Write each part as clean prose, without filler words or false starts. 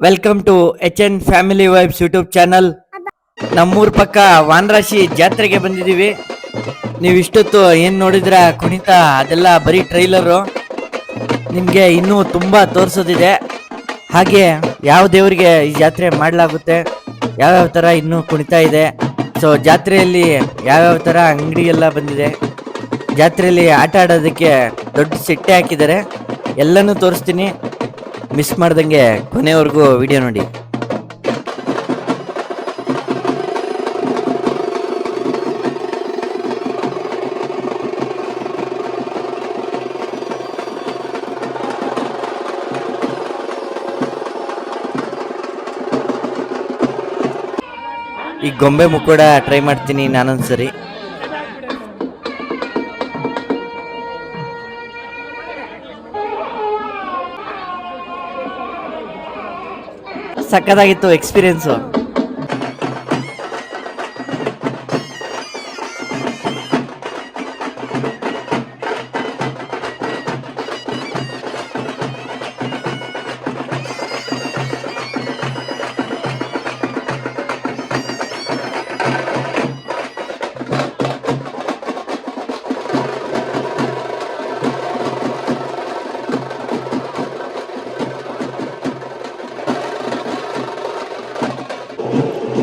Welcome to H N family vibes YouTube channel. ನಮ್ಮೂರ್ ಪಕ್ಕ ವಾನರಾಶಿ ಜಾತ್ರೆಗೆ ಬಂದಿದ್ದೀವಿ. ನೀವು ಇಷ್ಟೊತ್ತು ಏನು ನೋಡಿದ್ರ ಕುಣಿತ ಅದೆಲ್ಲ ಬರೀ ಟ್ರೈಲರು. ನಿಮಗೆ ಇನ್ನೂ ತುಂಬ ತೋರಿಸೋದಿದೆ. ಹಾಗೆ ಯಾವ ದೇವರಿಗೆ ಈ ಜಾತ್ರೆ ಮಾಡಲಾಗುತ್ತೆ, ಯಾವ್ಯಾವ ಥರ ಇನ್ನೂ ಕುಣಿತ ಇದೆ. ಸೊ ಜಾತ್ರೆಯಲ್ಲಿ ಯಾವ್ಯಾವ ಥರ ಅಂಗಡಿ ಎಲ್ಲ ಬಂದಿದೆ, ಜಾತ್ರೆಯಲ್ಲಿ ಆಟ ಆಡೋದಕ್ಕೆ ದೊಡ್ಡ ಸೆಟ್ಟೆ ಹಾಕಿದ್ದಾರೆ. ಎಲ್ಲನೂ ತೋರಿಸ್ತೀನಿ. ಮಿಸ್ ಮಾಡ್ದಂಗೆ ಕೊನೆವರೆಗೂ ವಿಡಿಯೋ ನೋಡಿ. ಈ ಗೊಂಬೆ ಮುಕ್ಕೋಡ ಟ್ರೈ ಮಾಡ್ತೀನಿ ನಾನೊಂದ್ಸರಿ. ಸಕ್ಕತ್ತಾಗಿತ್ತು ಎಕ್ಸ್ಪೀರಿಯನ್ಸು.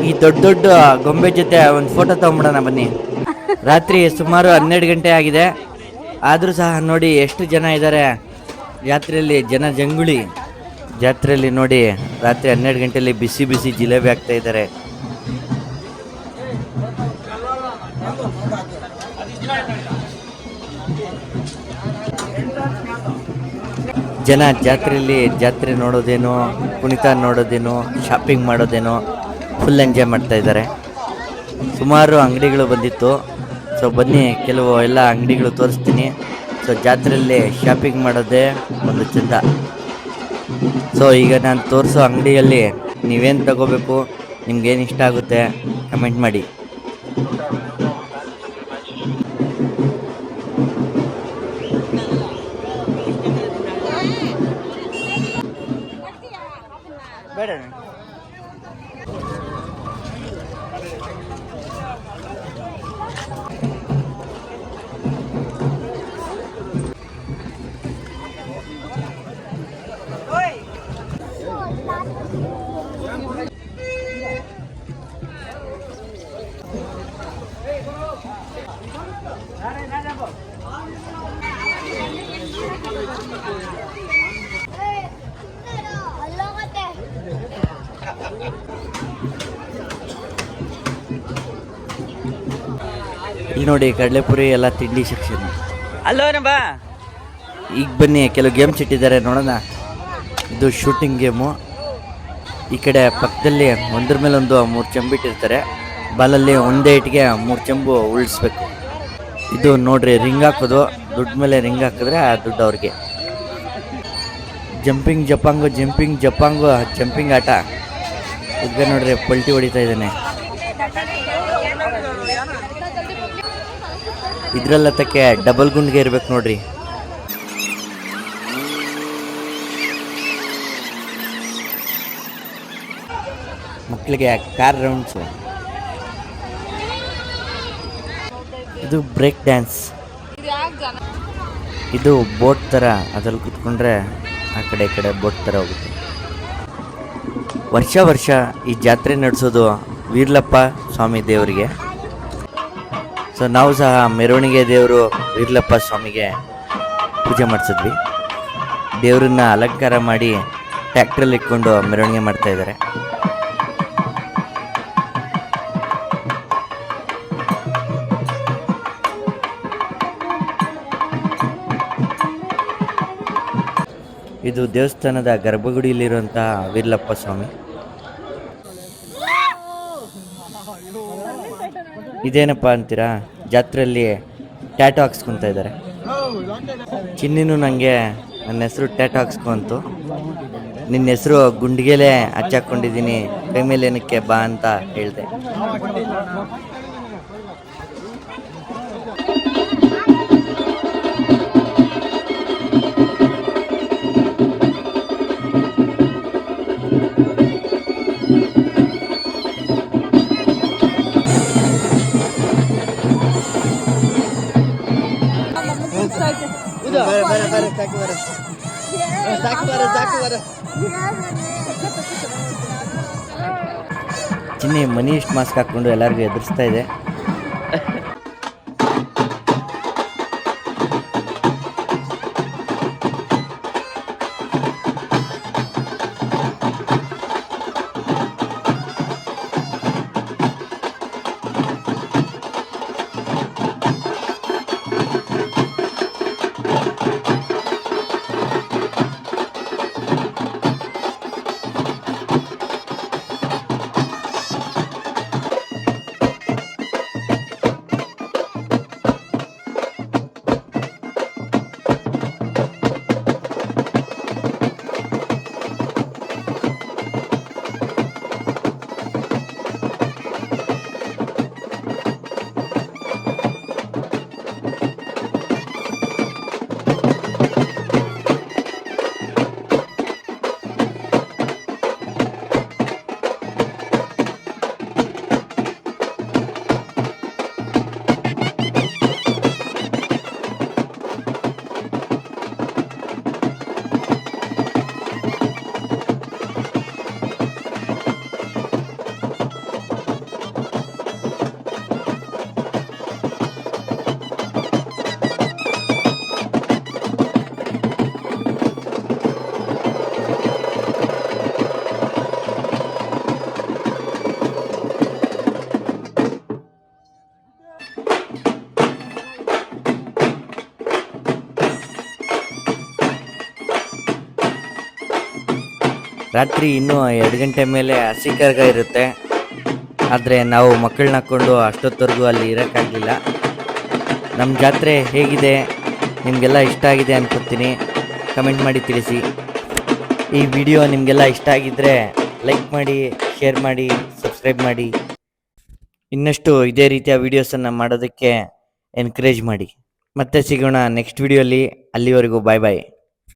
ಈ ದೊಡ್ಡ ದೊಡ್ಡ ಗೊಂಬೆ ಜೊತೆ ಒಂದು ಫೋಟೋ ತಗೊಂಬಿಡೋಣ ಬನ್ನಿ. ರಾತ್ರಿ ಸುಮಾರು 12 ಗಂಟೆ ಆಗಿದೆ. ಆದರೂ ಸಹ ನೋಡಿ ಎಷ್ಟು ಜನ ಇದ್ದಾರೆ ಜಾತ್ರೆಯಲ್ಲಿ. ಜನ ಜಂಗುಳಿ ಜಾತ್ರೆಯಲ್ಲಿ ನೋಡಿ. ರಾತ್ರಿ 12 ಗಂಟೆಯಲ್ಲಿ ಬಿಸಿ ಬಿಸಿ ಜಿಲೇಬಿ ಆಗ್ತಾ ಇದ್ದಾರೆ. ಜನ ಜಾತ್ರೆಯಲ್ಲಿ ಜಾತ್ರೆ ನೋಡೋದೇನೋ, ಕುಣಿತ ನೋಡೋದೇನೋ, ಶಾಪಿಂಗ್ ಮಾಡೋದೇನೋ ಫುಲ್ ಎಂಜಾಯ್ ಮಾಡ್ತಾ ಇದ್ದಾರೆ. ಸುಮಾರು ಅಂಗಡಿಗಳು ಬಂದಿತ್ತು. ಸೊ ಬನ್ನಿ, ಕೆಲವು ಎಲ್ಲ ಅಂಗಡಿಗಳು ತೋರಿಸ್ತೀನಿ. ಸೊ ಜಾತ್ರೆಯಲ್ಲಿ ಶಾಪಿಂಗ್ ಮಾಡೋದೇ ಒಂದು ಚಂದ. ಸೊ ಈಗ ನಾನು ತೋರಿಸೋ ಅಂಗಡಿಯಲ್ಲಿ ನೀವೇನು ತಗೋಬೇಕು, ನಿಮ್ಗೇನು ಇಷ್ಟ ಆಗುತ್ತೆ ಕಮೆಂಟ್ ಮಾಡಿ. ಬೇಡ ಇಲ್ಲಿ ನೋಡಿ, ಕಡಲೆಪುರಿ ಎಲ್ಲ ತಿಂಡಿ ಸೆಕ್ಷನ್. ಅಲ್ಲೋನ ಬಾ. ಈಗ ಬನ್ನಿ, ಕೆಲವು ಗೇಮ್ಸ್ ಇಟ್ಟಿದ್ದಾರೆ ನೋಡೋಣ. ಇದು ಶೂಟಿಂಗ್ ಗೇಮು. ಈ ಕಡೆ ಪಕ್ಕದಲ್ಲಿ ಒಂದ್ರ ಮೇಲೆ ಒಂದು 3 ಚೆಂಬು ಇಟ್ಟಿರ್ತಾರೆ. ಬಾಲಲ್ಲಿ ಒಂದೇ ಇಟ್ಟಿಗೆ 3 ಚೆಂಬು ಉಳಿಸ್ಬೇಕು. ಇದು ನೋಡ್ರಿ, ರಿಂಗ್ ಹಾಕೋದು. ದುಡ್ಡು ಮೇಲೆ ರಿಂಗ್ ಹಾಕಿದ್ರೆ ಆ ದುಡ್ಡು ಅವ್ರಿಗೆ. ಜಂಪಿಂಗ್ ಜಪಾಂಗು, ಜಂಪಿಂಗ್ ಜಪಾಂಗು, ಜಂಪಿಂಗ್ ಆಟ. ಈಗ ನೋಡ್ರಿ, ಪಲ್ಟಿ ಹೊಡಿತಾ ಇದ್ದಾನೆ. ಇದ್ರಲ್ಲತ್ತಕ್ಕೆ ಡಬಲ್ ಗುಂಡ್ಗೆ ಇರ್ಬೇಕು ನೋಡ್ರಿ. ಮಕ್ಕಳಿಗೆ ಕಾರ್ ರೌಂಡ್ಸು. ಇದು ಬ್ರೇಕ್ ಡ್ಯಾನ್ಸ್. ಇದು ಬೋಟ್ ಥರ, ಅದ್ರಲ್ಲಿ ಕುತ್ಕೊಂಡ್ರೆ ಆ ಕಡೆ ಈ ಕಡೆ ಬೋಟ್ ಥರ ಹೋಗುತ್ತೆ. ವರ್ಷ ವರ್ಷ ಈ ಜಾತ್ರೆ ನಡೆಸೋದು ವೀರ್ಲಪ್ಪ ಸ್ವಾಮಿ ದೇವರಿಗೆ. ಸೊ ನಾವು ಸಹ ಮೆರವಣಿಗೆ ದೇವರು ವೀರ್ಲಪ್ಪ ಸ್ವಾಮಿಗೆ ಪೂಜೆ ಮಾಡಿಸಿದ್ವಿ. ದೇವರನ್ನ ಅಲಂಕಾರ ಮಾಡಿ ಟ್ಯಾಕ್ಟ್ರಲ್ಲಿ ಇಟ್ಕೊಂಡು ಮೆರವಣಿಗೆ ಮಾಡ್ತಾ ಇದ್ದಾರೆ. ಇದು ದೇವಸ್ಥಾನದ ಗರ್ಭಗುಡಿಯಲ್ಲಿರುವಂತಹ ವೀರ್ಲಪ್ಪ ಸ್ವಾಮಿ. ಇದೇನಪ್ಪ ಅಂತೀರಾ, ಜಾತ್ರೆಯಲ್ಲಿ ಟ್ಯಾಟೋ ಹಾಕ್ಸ್ಕೊತಾ ಇದ್ದಾರೆ. ಚಿನ್ನಿನೂ ನನಗೆ ನನ್ನ ಹೆಸರು ಟ್ಯಾಟೋ ಹಾಕ್ಸ್ಕೊಂತು. ನಿನ್ನ ಹೆಸರು ಗುಂಡಿಗೆಲೆ ಹಚ್ಚಾಕೊಂಡಿದ್ದೀನಿ, ಕೈ ಮೇಲೆ ಏನಕ್ಕೆ ಬಾ ಅಂತ ಹೇಳಿದೆ. ಚಿನ್ನಿ ಮನಿ ಇಷ್ಟು ಮಾಸ್ಕ್ ಹಾಕೊಂಡು ಎಲ್ಲರಿಗೂ ಎದುರಿಸ್ತಾ ಇದೆ. ರಾತ್ರಿ ಇನ್ನೂ 2 ಗಂಟೆ ಮೇಲೆ ಹಸಿ ಕರ್ಗ ಇರುತ್ತೆ. ಆದರೆ ನಾವು ಮಕ್ಕಳನ್ನ ಹಾಕ್ಕೊಂಡು ಅಷ್ಟೊತ್ತವರೆಗೂ ಅಲ್ಲಿ ಇರೋಕ್ಕಾಗಲಿಲ್ಲ. ನಮ್ಮ ಜಾತ್ರೆ ಹೇಗಿದೆ, ನಿಮಗೆಲ್ಲ ಇಷ್ಟ ಆಗಿದೆ ಅನ್ಕೊತೀನಿ. ಕಮೆಂಟ್ ಮಾಡಿ ತಿಳಿಸಿ. ಈ ವಿಡಿಯೋ ನಿಮಗೆಲ್ಲ ಇಷ್ಟ ಆಗಿದ್ದರೆ ಲೈಕ್ ಮಾಡಿ, ಶೇರ್ ಮಾಡಿ, ಸಬ್ಸ್ಕ್ರೈಬ್ ಮಾಡಿ. ಇನ್ನಷ್ಟು ಇದೇ ರೀತಿಯ ವೀಡಿಯೋಸನ್ನು ಮಾಡೋದಕ್ಕೆ ಎನ್ಕರೇಜ್ ಮಾಡಿ. ಮತ್ತೆ ಸಿಗೋಣ ನೆಕ್ಸ್ಟ್ ವಿಡಿಯೋಲಿ. ಅಲ್ಲಿವರೆಗೂ ಬಾಯ್ ಬಾಯ್.